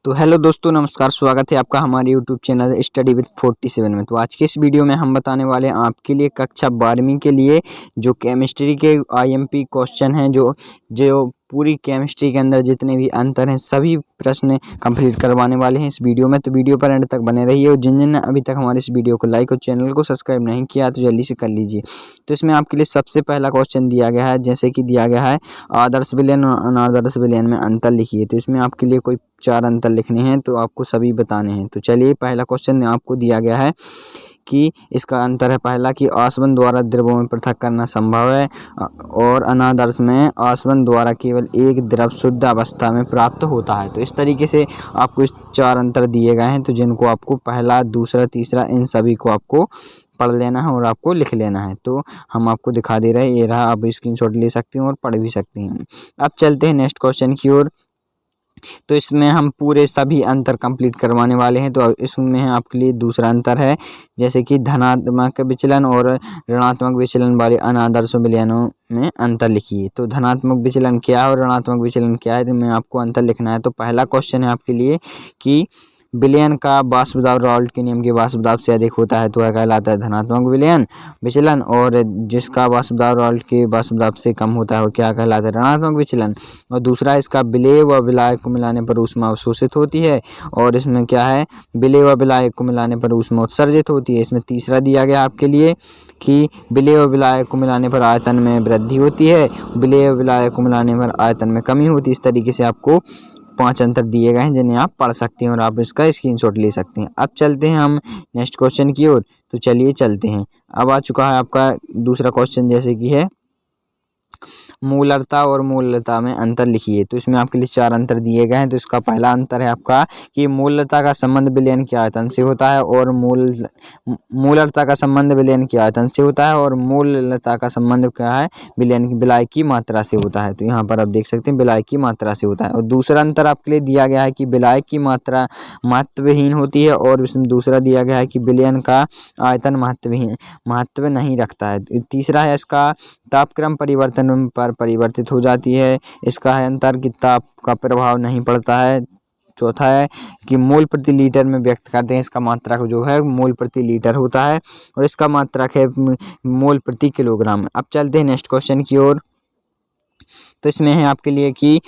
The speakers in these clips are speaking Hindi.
तो हेलो दोस्तों, नमस्कार। स्वागत है आपका हमारे यूट्यूब चैनल स्टडी विद 47 में। तो आज के इस वीडियो में हम बताने वाले हैं आपके लिए कक्षा 12वीं के लिए जो केमिस्ट्री के आईएमपी क्वेश्चन हैं, जो जो पूरी केमिस्ट्री के अंदर जितने भी अंतर हैं सभी प्रश्न कंप्लीट करवाने वाले हैं इस वीडियो में। तो वीडियो पर एंड तक बने रहिए और जिन ने अभी तक हमारे इस वीडियो को लाइक और चैनल को सब्सक्राइब नहीं किया तो जल्दी से कर लीजिए। तो इसमें आपके लिए सबसे पहला क्वेश्चन दिया गया है, जैसे कि दिया गया है आदर्श विलयन और अनादर्श विलयन में अंतर लिखिए। तो इसमें आपके लिए कोई 4 अंतर लिखने हैं, तो आपको सभी बताने हैं। तो चलिए, पहला क्वेश्चन आपको दिया गया है कि इसका अंतर है पहला कि आसवन द्वारा द्रवों में पृथक करना संभव है और अनादर्श में आसवन द्वारा केवल एक द्रव शुद्ध अवस्था में प्राप्त होता है। तो इस तरीके से आपको इस 4 अंतर दिए गए हैं, तो जिनको आपको पहला, दूसरा, तीसरा इन सभी को आपको पढ़ लेना है और आपको लिख लेना है। तो हम आपको दिखा दे रहे हैं, ये रहा, आप स्क्रीनशॉट ले सकते हैं और पढ़ भी सकते हैं। अब चलते हैं नेक्स्ट क्वेश्चन की ओर। तो इसमें हम पूरे सभी अंतर कंप्लीट करवाने वाले हैं। तो इसमें आपके लिए दूसरा अंतर है, जैसे कि धनात्मक विचलन और ऋणात्मक विचलन वाले अनादर्श विलयनों में अंतर लिखिए। तो धनात्मक विचलन क्या है और ऋणात्मक विचलन क्या है, तो मैं आपको अंतर लिखना है। तो पहला क्वेश्चन है आपके लिए कि विलयन का वाष्प दाब राउल्ट के नियम के वाष्प दाब से अधिक होता है तो वह कहलाता है धनात्मक विचलन, और जिसका वाष्प दाब राउल्ट के वाष्प दाब से कम होता है वो क्या कहलाता है ऋणात्मक विचलन। और दूसरा, इसका विलेय व विलायक को मिलाने पर ऊष्मा अवशोषित होती है, और इसमें क्या है, विलेय व विलायक को मिलाने पर ऊष्मा उत्सर्जित होती है। इसमें तीसरा दिया गया आपके लिए कि विलेय व विलायक को मिलाने पर आयतन में वृद्धि होती है, विलेय व विलायक को मिलाने पर आयतन में कमी होती है। इस तरीके से आपको 5 अंतर दिए गए हैं जिन्हें आप पढ़ सकते हैं और आप इसका स्क्रीनशॉट ले सकते हैं। अब चलते हैं हम नेक्स्ट क्वेश्चन की ओर। तो चलिए चलते हैं। अब आ चुका है आपका दूसरा क्वेश्चन, जैसे कि है मूलरता और मूलता में अंतर लिखिए। तो इसमें आपके लिए 4 अंतर दिए गए हैं। तो इसका पहला अंतर है आपका कि मूलता का संबंध विलयन के आयतन से होता है और मूलरता का संबंध विलयन के आयतन से होता है, और मूलता का संबंध क्या है, विलायक की मात्रा से होता है। तो यहाँ पर आप देख सकते हैं विलायक की मात्रा से होता है। और दूसरा अंतर आपके लिए दिया गया है कि विलायक की मात्रा महत्वहीन होती है, और इसमें दूसरा दिया गया है कि विलयन का आयतन महत्व नहीं रखता है। तीसरा है इसका तापक्रम परिवर्तन पर परिवर्तित हो जाती है। इसका है अंतर कि ताप का प्रभाव नहीं पड़ता है। चौथा है कि मोल प्रति लीटर में व्यक्त करते हैं, इसका मात्रक जो है मोल प्रति लीटर होता है, और इसका मात्रक है मोल प्रति किलोग्राम। अब चलते हैं नेक्स्ट क्वेश्चन की ओर। तो इसमें है आपके लिए कि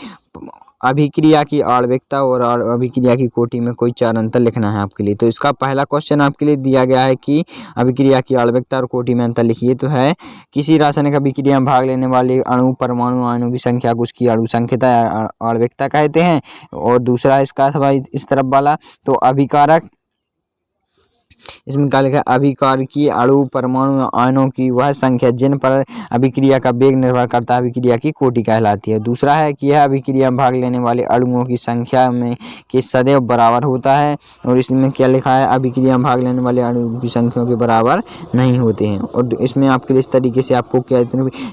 अभिक्रिया की आणविकता और अभिक्रिया की कोटि में कोई 4 अंतर लिखना है आपके लिए। तो इसका पहला क्वेश्चन आपके लिए दिया गया है कि अभिक्रिया की आणविकता और कोटि में अंतर लिखिए। तो है किसी रासायनिक अभिक्रिया में भाग लेने वाले अणु, परमाणु, आयनों की संख्या को उसकी अणु संख्या आणविकता कहते हैं। और दूसरा इसका इस तरफ वाला, तो अभिकारक, इसमें क्या लिखा है, अभिकार की अणु, परमाणु, आयनों की वह संख्या जिन पर अभिक्रिया का वेग निर्भर करता है अभिक्रिया की कोटि कहलाती है। दूसरा है कि यह अभिक्रिया में भाग लेने वाले अणुओं की संख्या में के सदैव बराबर होता है, और इसमें क्या लिखा है, अभिक्रिया में भाग लेने वाले अणुओं की संख्या के बराबर नहीं होते हैं। और इसमें आपके लिए इस तरीके से आपको क्या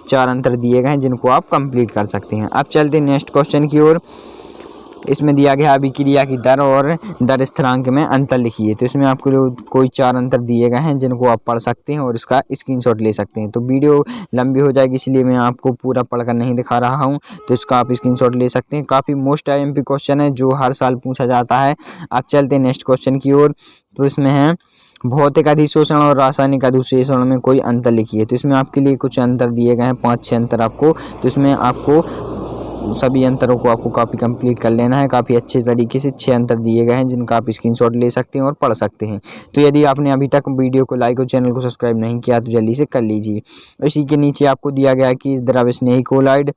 4 अंतर दिए गए हैं जिनको आप कंप्लीट कर सकते हैं। अब चलते हैं नेक्स्ट क्वेश्चन की ओर। इसमें दिया गया अभिक्रिया की दर और दर स्थिरांक में अंतर लिखिए। तो इसमें आपको कोई 4 अंतर दिए गए हैं जिनको आप पढ़ सकते हैं और इसका स्क्रीनशॉट ले सकते हैं। तो वीडियो लंबी हो जाएगी इसलिए मैं आपको पूरा पढ़कर नहीं दिखा रहा हूं, तो इसका आप स्क्रीनशॉट ले सकते हैं। काफ़ी मोस्ट आईएमपी क्वेश्चन है जो हर साल पूछा जाता है। अब चलते हैं नेक्स्ट क्वेश्चन की ओर। तो इसमें है भौतिक अधिशोषण और रासायनिक अधिशोषण में कोई अंतर लिखिए। तो इसमें आपके लिए कुछ अंतर दिए गए हैं, 5-6 अंतर आपको। तो इसमें आपको सभी अंतरों को आपको काफ़ी कंप्लीट कर लेना है। काफ़ी अच्छे तरीके से 6 अंतर दिए गए हैं जिनका आप स्क्रीनशॉट ले सकते हैं और पढ़ सकते हैं। तो यदि आपने अभी तक वीडियो को लाइक और चैनल को सब्सक्राइब नहीं किया तो जल्दी से कर लीजिए। इसी के नीचे आपको दिया गया है कि द्रव्य स्नेही कोलाइड,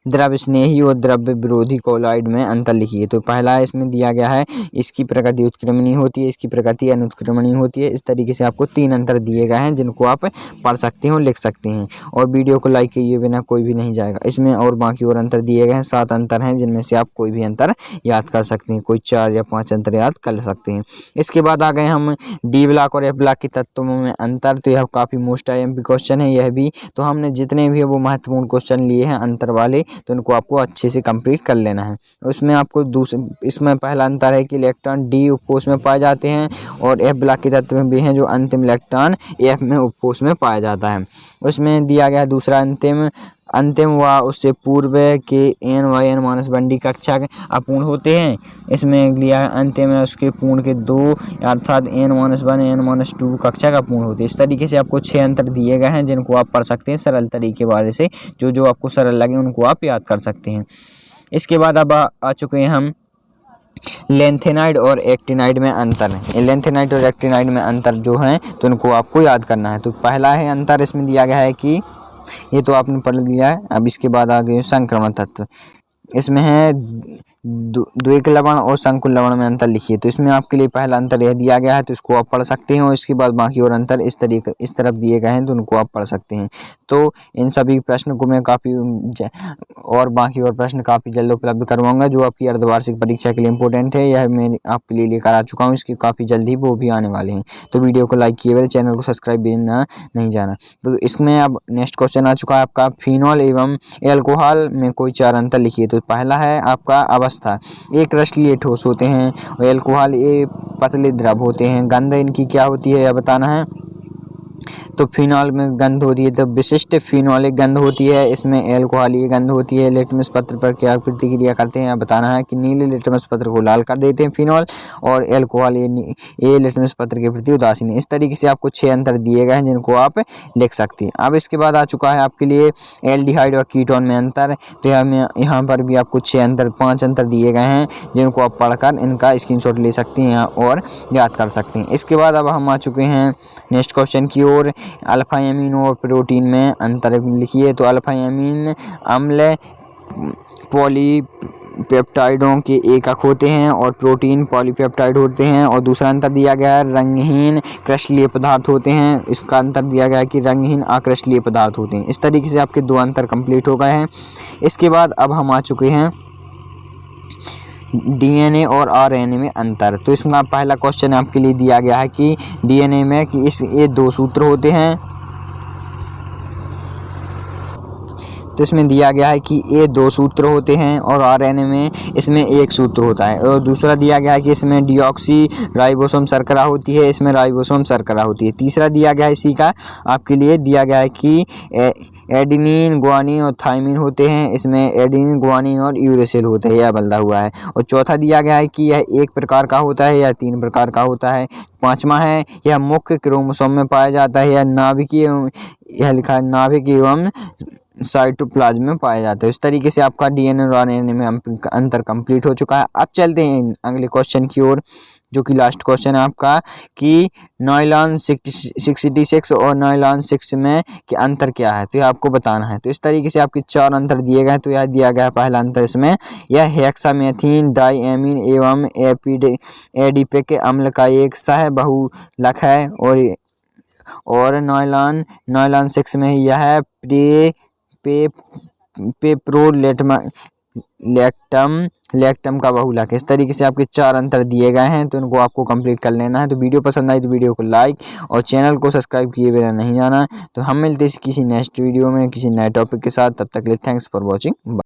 द्रव्य स्नेही और द्रव्य विरोधी कोलाइड में अंतर लिखिए। तो पहला इसमें दिया गया है इसकी प्रकृति उत्क्रमणीय होती है, इसकी प्रकृति अनुत्क्रमणीय होती है। इस तरीके से आपको 3 अंतर दिए गए हैं जिनको आप पढ़ सकते हैं और लिख सकते हैं, और वीडियो को लाइक किए बिना कोई भी नहीं जाएगा इसमें। और बाकी और अंतर दिए गए हैं, 7 अंतर हैं जिनमें से आप कोई भी अंतर याद कर सकते हैं, कोई 4 या 5 अंतर याद कर सकते हैं। इसके बाद आ गए हम डी ब्लॉक और एफ ब्लॉक के तत्वों में अंतर। तो यह काफ़ी मोस्ट आईएमपी क्वेश्चन है यह भी। तो हमने जितने भी वो महत्वपूर्ण क्वेश्चन लिए हैं अंतर वाले, तो इनको आपको अच्छे से कंप्लीट कर लेना है। उसमें आपको इसमें पहला अंतर है कि इलेक्ट्रॉन डी उपकोष में पाए जाते हैं, और एफ ब्लॉक के तत्व में भी हैं जो अंतिम इलेक्ट्रॉन एफ में उपकोष में पाया जाता है। उसमें दिया गया दूसरा अंतिम अंतिम व उससे पूर्व के n/n-1 कक्षा अपूर्ण होते हैं। इसमें दिया है अंतिम है उसके पूर्ण के 2 अर्थात n-1 n-2 कक्षा का पूर्ण होते हैं। इस तरीके से आपको 6 अंतर दिए गए हैं जिनको आप पढ़ सकते हैं सरल तरीके बारे से। जो आपको सरल लगे उनको आप याद कर सकते हैं। इसके बाद अब आ चुके हैं हम लेंथेनाइड और एक्टिनाइड में अंतर है। लेंथेनाइड और एक्टिनाइड में अंतर जो है तो उनको आपको याद करना है। तो पहला है अंतर इसमें दिया गया है कि ये तो आपने पढ़ लिया है। अब इसके बाद आगे संक्रमण तत्व, इसमें है द्विक लवण और संकुल लवण में अंतर लिखिए। तो इसमें आपके लिए पहला अंतर यह दिया गया है तो इसको आप पढ़ सकते हैं और इसके बाद बाकी और अंतर इस तरफ दिए गए हैं तो उनको आप पढ़ सकते हैं। तो इन सभी प्रश्न को मैं और बाकी और प्रश्न काफ़ी जल्द उपलब्ध करवाऊंगा जो आपकी अर्धवार्षिक परीक्षा के लिए इंपॉर्टेंट है। यह मैं आपके लिए लेकर आ चुका हूँ, इसकी काफ़ी जल्दी वो भी आने वाले हैं। तो वीडियो को लाइक किए हुए, चैनल को सब्सक्राइब भी नहीं जाना। तो इसमें अब नेक्स्ट क्वेश्चन आ चुका है आपका फिनॉल एवं एल्कोहल में कोई 4 अंतर लिखिए। तो पहला है आपका अवस्था, एक क्रिस्टलीय ठोस होते हैं और एल्कोहल ये पतले द्रव होते हैं। गंध इनकी क्या होती है यह बताना है। तो फिनॉल में गंध होती है तो विशिष्ट फिनॉलिक गंध होती है, इसमें एल्कोहलीय गंध होती है। लिटमस पत्र पर क्या प्रतिक्रिया करते हैं बताना है कि नीले लिटमस पत्र को लाल कर देते हैं फिनॉल और एल्कोहल ये लिटमस पत्र के प्रति उदासीन है। इस तरीके से आपको 6 अंतर दिए गए हैं जिनको आप लिख सकते हैं। अब इसके बाद आ चुका है आपके लिए एल्डिहाइड और कीटोन में अंतर। तो यहाँ पर भी आपको 5 अंतर दिए गए हैं जिनको आप पढ़कर इनका स्क्रीनशॉट ले सकते हैं और याद कर सकते हैं। इसके बाद अब हम आ चुके हैं नेक्स्ट क्वेश्चन की ओर। अल्फा एमीन और प्रोटीन में अंतर लिखिए। तो अल्फा एमीन अम्ल पॉलीपेप्टाइडों के एकक होते हैं और प्रोटीन पॉलीपेप्टाइड होते हैं। और दूसरा अंतर दिया गया है रंगहीन क्रिस्टलीय पदार्थ होते हैं। इसका अंतर दिया गया है कि रंगहीन अक्रिस्टलीय पदार्थ होते हैं। इस तरीके से आपके 2 अंतर कंप्लीट हो गए हैं। इसके बाद अब हम आ चुके हैं डीएनए और आरएनए में अंतर। तो इसमें पहला क्वेश्चन आपके लिए दिया गया है कि डीएनए में कि ये 2 सूत्र होते हैं। तो इसमें दिया गया है कि ये 2 सूत्र होते हैं और आरएनए में इसमें 1 सूत्र होता है। और दूसरा दिया गया है कि इसमें डीऑक्सी राइबोसोम शर्करा होती है, इसमें राइबोसोम शर्करा होती है। तीसरा दिया गया है इसी का आपके लिए दिया गया है कि एडेनिन ग्वानिन और थाइमिन होते हैं, इसमें एडेनिन ग्वानिन और यूरेसिल होता है, यह बदला हुआ है। और चौथा दिया गया है कि यह 1 प्रकार का होता है या 3 प्रकार का होता है। 5वां है यह मुख्य क्रोमोसोम में पाया जाता है या नाभिकीय, यह लिखा है नाभिक एवं साइटोप्लाज्म में पाया जाता है। इस तरीके से आपका डीएनए और आरएनए में अंतर कंप्लीट हो चुका है। अब चलते हैं अगले क्वेश्चन की ओर जो कि लास्ट क्वेश्चन है आपका कि नायलॉन 66 और नायलॉन 6 में के अंतर क्या है तो ये आपको बताना है। तो इस तरीके से आपके 4 अंतर दिए गए हैं। तो यह दिया गया है पहला अंतर इसमें यह हेक्सामेथिन डाइएमीन एवं एडिपिक अम्ल का एक सह बहुलक है। और नायलॉन 6 में यह है पेप्रोलेक्टम का बहुलक है। इस तरीके से आपके 4 अंतर दिए गए हैं तो इनको आपको कंप्लीट कर लेना है। तो वीडियो पसंद आई तो वीडियो को लाइक और चैनल को सब्सक्राइब किए बिना नहीं जाना। तो हम मिलते हैं किसी नेक्स्ट वीडियो में किसी नए टॉपिक के साथ। तब तक के लिए थैंक्स फॉर वॉचिंग।